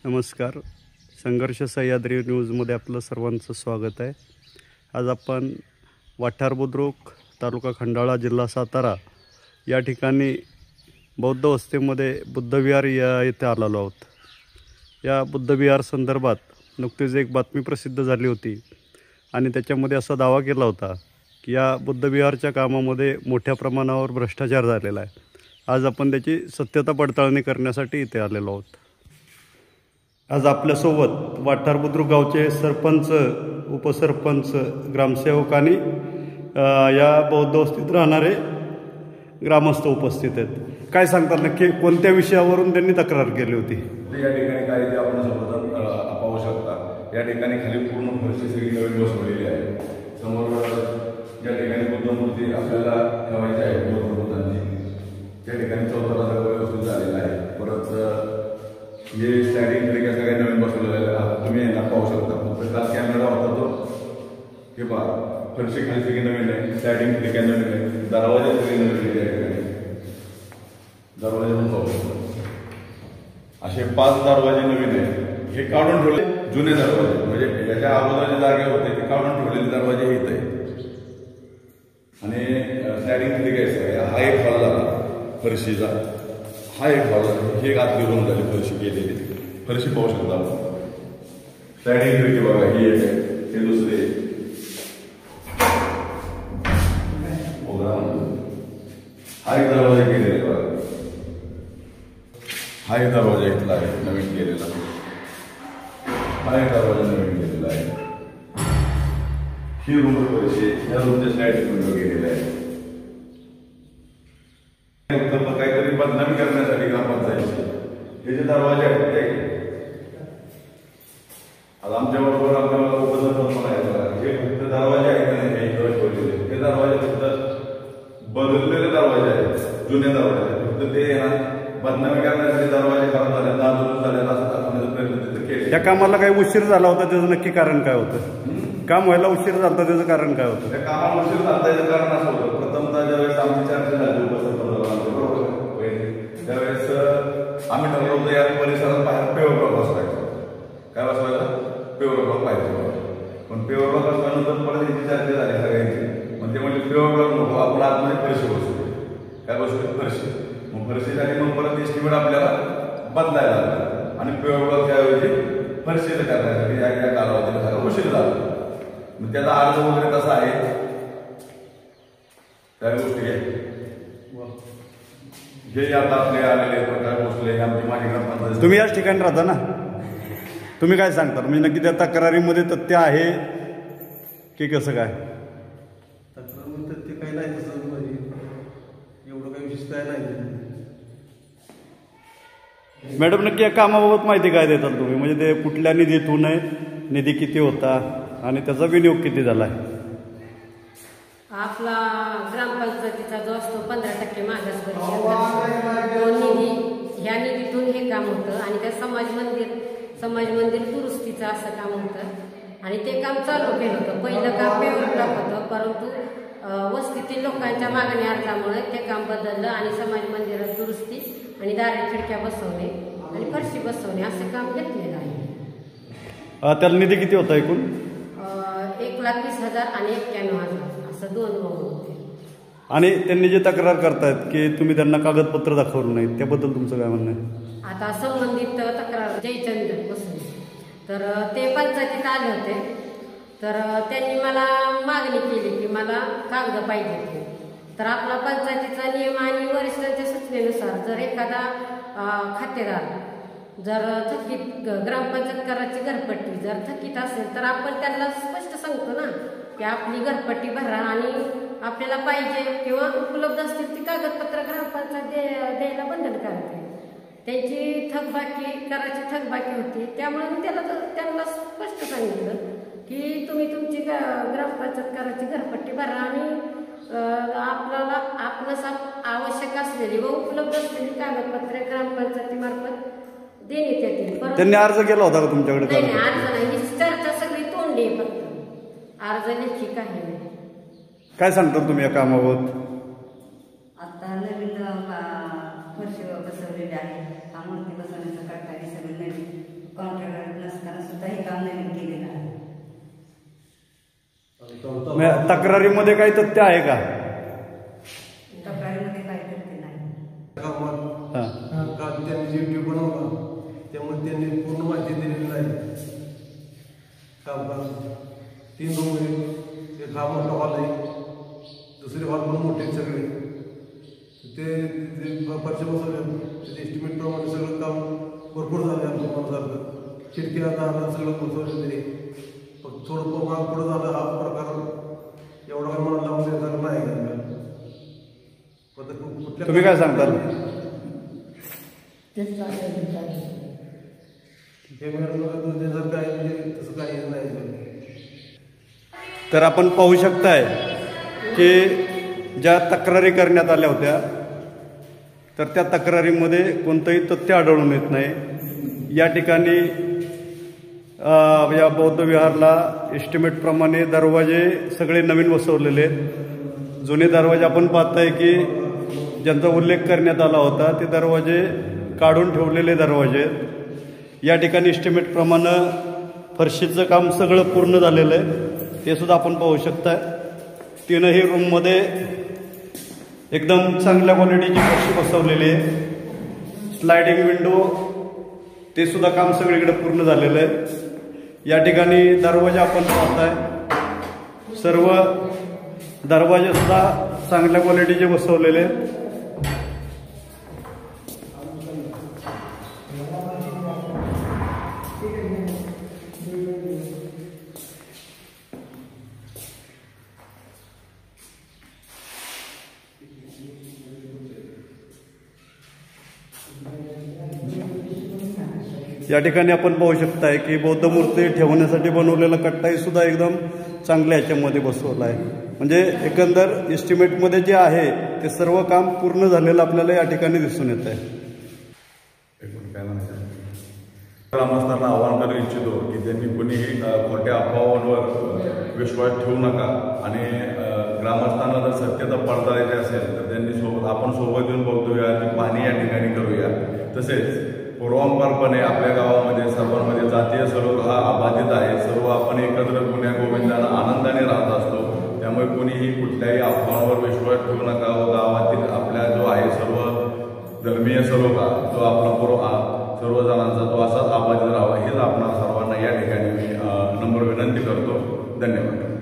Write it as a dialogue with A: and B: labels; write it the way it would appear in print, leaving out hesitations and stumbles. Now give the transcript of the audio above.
A: नमस्कार. संघर्ष सह्याद्री न्यूजमध्ये आपलं सर्वांचं स्वागत आहे. आज आपण वाठार बुद्रुक, तालुका खंडाळा, जिल्हा सातारा या ठिकाणी बौद्ध वस्तीमध्ये बुद्धविहार येथे आलेलो आहोत. या बुद्धविहार संदर्भात नुकतीच एक बातमी प्रसिद्ध झाली होती आणि त्याच्यामध्ये असा दावा केला होता की या बुद्धविहारच्या कामामध्ये मोठ्या प्रमाणावर भ्रष्टाचार झालेला आहे. आज आपण त्याची सत्यता पडताळणी करण्यासाठी इथे आलेलो आहोत. आज आपल्यासोबत वाठार बुद्रुक गावचे सरपंच, उपसरपंच, ग्रामसेवक आणि या बौद्ध वस्तीत राहणारे ग्रामस्थ उपस्थित आहेत. काय सांगतात नक्की कोणत्या विषयावरून त्यांनी तक्रार केली होती?
B: या ठिकाणी काय ते आपण पाहू शकता. या ठिकाणी खाली पूर्ण फरशी सगळी नवीन बसवलेली आहे. समोर या ठिकाणी बुद्ध मूर्ती आपल्याला ठेवायची आहे. बौद्ध बुद्धांची या ठिकाणी चौथरा व्यवस्थित झालेला आहे. परत हे स्टँडिंग खिडक्या सगळ्या नवीन बसवलेल्या आहेत. तुम्ही यांना पाहू शकता. फक्त काल कॅमेरा होता तो हे पहा. फरशी खाली सगळी नवीन आहे. स्टँडिंग खिडक्या नवीन आहे. दरवाजा सगळी नवीन आहे. दरवाजे पण पाहू शकता. असे 5 दरवाजे नवीन आहेत. हे काढून ठेवले जुने दरवाजे, म्हणजे याच्या अगोदर जे जागे होते ते काढून ठेवलेले दरवाजे येत आहेत. आणि स्टँडिंग खिडक्या सगळ्या. हा एक हॉल झाला फरशीचा. हा एक हॉल झाला. हे आतली रूम झाली फरशी केलेली. फरशी पाहू शकता आपण. स्टँडिंग खिडकी बघा ही एक आहे. हे दुसरे हा एक दरवाजा केलेला बघा. हा एक दरवाजा इथला आहे नवीन केलेला. हा एक दरवाजा नवीन केलेला आहे. ही रूम फरशी, या रूमच्या स्लाइडिंग विंडो केलेला आहे. काहीतरी बदनामी करण्यासाठी ग्रामपंचायतीचे हे जे दरवाजे आहेत ते आता आमच्या बरोबर आपल्याला उपसरपंच पण आहेत. हे फक्त दरवाजे आहेत का नाही ठेवलेले, हे दरवाजे फक्त बदललेले दरवाजे आहेत, जुने दरवाजे. फक्त ते ना बदनामी करण्यासाठी दरवाजे खराब झाले, नाजूक झाले असं दाखवण्याचा प्रयत्न तिथे केले.
A: त्या कामाला काही उशीर झाला होता, त्याचं नक्की कारण काय होतं? काम व्हायला उशीर झाला होता त्याचं कारण काय होतं?
B: त्या कामाला उशीर झाला त्याचं कारण असं होतं. प्रथमतः ज्यावेळेस आमची चर्चा झाली उपसरपंच त्यावेळेस आम्ही ठरवलं होतं या परिसरात बाहेर पेवर ब्लॉक बसवायचं. काय बसवायला? पेवर ब्लॉक पाहिजे. पण पेवर ब्लॉक बसल्यानंतर परत यांची चर्चा झाली सगळ्यांची. मग ते म्हणजे पेवर ब्लॉक नको, आपण आतमध्ये फरशी बसू. काय बसू? फरशी. मग फरशीसाठी मग परत एस्टिमेट आपल्याला बदलायला लागला आणि पेवर ब्लॉक त्याऐवजी फरशीचं करण्यासाठी या कालावधीला सगळं उशीर झाला. मग त्याचा अर्ज वगैरे कसा आहे त्या गोष्टी आहे. जे आता आपले आलेले प्रकार पोचले आमची माझी ग्रामपंचायत.
A: तुम्ही याच ठिकाणी राहता ना, तुम्ही काय सांगता? म्हणजे नक्की त्या तक्रारीमध्ये तथ्य आहे की कसं काय?
C: तक्रारीमध्ये तथ्य काही नाही, तसं म्हणजे एवढं काही विशेष काय नाही.
A: मॅडम नक्की या कामाबाबत माहिती काय देतात तुम्ही? म्हणजे ते कुठल्या निधीतून आहे, निधी किती होता आणि त्याचा विनियोग किती झाला आहे?
D: आपला ग्रामपंचायतीचा जो असतो 15% मागासवर्गीय तो निधी, ह्या निधीतून हे काम होतं. आणि त्या समाज मंदिर दुरुस्तीचं असं काम होतं आणि ते काम चालू केलं होतं. पहिलं काम पेवर ब्लॉक होतं, परंतु वस्तीतील लोकांच्या मागणी अर्जामुळे ते काम बदललं आणि समाज मंदिरात दुरुस्ती आणि दारे खिडक्या बसवणे आणि फरशी बसवणे असं काम घेतलेलं आहे.
A: त्याला निधी किती होता एकूण?
D: 1,20,000 आणि 91,000 असं 2 होते.
A: आणि त्यांनी जे तक्रार करतायत की तुम्ही त्यांना कागदपत्र दाखवलं नाहीत, त्याबद्दल तुमचं काय म्हणणं आहे?
D: आता संबंधित तक्रार जयचंद बसून तर ते पंचायतीत आले होते. तर त्यांनी मला मागणी केली की मला कागद पाहिजे. तर आपला पंचायतीचा नियम आणि वरिष्ठांच्या सूचनेनुसार जर एखादा खातेदार जर थकीत ग्रामपंचायत कराची घरपट्टी जर थकीत असेल तर आपण त्यांना स्पष्ट सांगतो ना की आपली घरपट्टी भरा आणि आपल्याला पाहिजे किंवा उपलब्ध असतील ती कागदपत्र ग्रामपंचायत द्यायला बंधनकारक आहे. त्यांची थकबाकी करायची थकबाकी होती, त्यामुळे मी त्यांना स्पष्ट सांगितलं की तुम्ही तुमची ग्रामपंचायत कराची घरपट्टी भरा आणि आपल्याला आपणास आवश्यक असलेली व उपलब्ध असलेली कागदपत्रे ग्रामपंचायतीमार्फत देण्यात येतील.
A: त्यांनी अर्ज केला होता का तुमच्याकडे?
D: नाही, अर्ज नाही. ही चर्चा सगळी तोंडी फक्त, अर्ज लेखी काही नाही.
A: काय सांगता तुम्ही या कामाबाबत?
E: आता नवीन फरशी बसवलेली आहे. हा मूर्ती बसवण्याचा कट्टा हे सगळं नवीन
A: तक्रारीमध्ये काही तथ्य आहे का?
E: तक्रारीमध्ये काही तथ्य नाही.
C: कामात
A: हां.
C: काल त्यांनी जे ड्यू बनवला त्यामुळे त्यांनी पूर्ण माहिती दिलेली नाही. कामकाज 3 रूम आहेत, एक हा मोठा हॉल आहे, दुसरे हॉल पण मोठे आहेत सगळे. ते फरशी बसवले, त्याचे एस्टिमेट प्रमाणे सगळं काम भरपूर झालं आहे. सारखं खिडकीला दाराला सगळं बसवलेलं आहे. फक्त थोडं माग पुढं झालं, हा प्रकार एवढा काही मला लावून द्यायचा नाही. कुठल्या
A: तुम्ही काय सांगताल?
C: कॅमेऱ्यावर काय म्हणजे तसं काही नाही.
A: तर आपण पाहू शकताय की ज्या तक्रारी करण्यात आल्या होत्या तर त्या तक्रारीमध्ये कोणतंही तथ्य आढळून येत नाही. या ठिकाणी या बौद्ध विहारला एस्टिमेटप्रमाणे दरवाजे सगळे नवीन बसवलेले आहेत. जुने दरवाजे आपण पाहताय की ज्यांचा उल्लेख करण्यात आला होता ते दरवाजे काढून ठेवलेले दरवाजे आहेत. या ठिकाणी एस्टिमेटप्रमाणे फरशीचं काम सगळं पूर्ण झालेलं आहे, ते सुद्धा आपण पाहू शकताय. 3ही रूममध्ये एकदम चांगल्या क्वालिटीची फरशी बसवलेली आहे. स्लायडिंग विंडो ते सुद्धा काम सगळीकडे पूर्ण झालेलं आहे. या ठिकाणी दरवाजा आपण पाहताय, सर्व दरवाजे सुद्धा चांगल्या क्वालिटीचे बसवलेले आहेत. या ठिकाणी आपण पाहू शकताय की बौद्ध मूर्ती ठेवण्यासाठी बनवलेला कट्टाही सुद्धा एकदम चांगल्या ह्याच्यामध्ये बसवला आहे. म्हणजे एकंदर एस्टिमेटमध्ये जे आहे ते सर्व काम पूर्ण झालेलं आपल्याला या ठिकाणी दिसून येत आहे.
B: ग्रामस्थांना आवाहन करू इच्छितो की त्यांनी कोणीही खोट्या अफवांवर विश्वास ठेवू नका आणि ग्रामस्थांना जर सत्यता पडताळायची असेल तर त्यांनी आपण सोबत येऊन बौद्ध विहाराची पाहणी या ठिकाणी करूया. तसेच पूर्वांपारपणे आपल्या गावामध्ये सर्वांमध्ये जातीय स्वरूप हा अबाधित आहे. सर्व आपण एकत्र गुण्या गोविंदानं आनंदाने राहत असतो. त्यामुळे कोणीही कुठल्याही अफवांवर विश्वास ठेवू नका व गावातील आपल्या जो आहे सर्व धर्मीय सलोखा जो आपला सर्वजणांचा तो असाच अबाधित राहावा हेच आपणा सर्वांना या ठिकाणी मी नम्र विनंती करतो. धन्यवाद.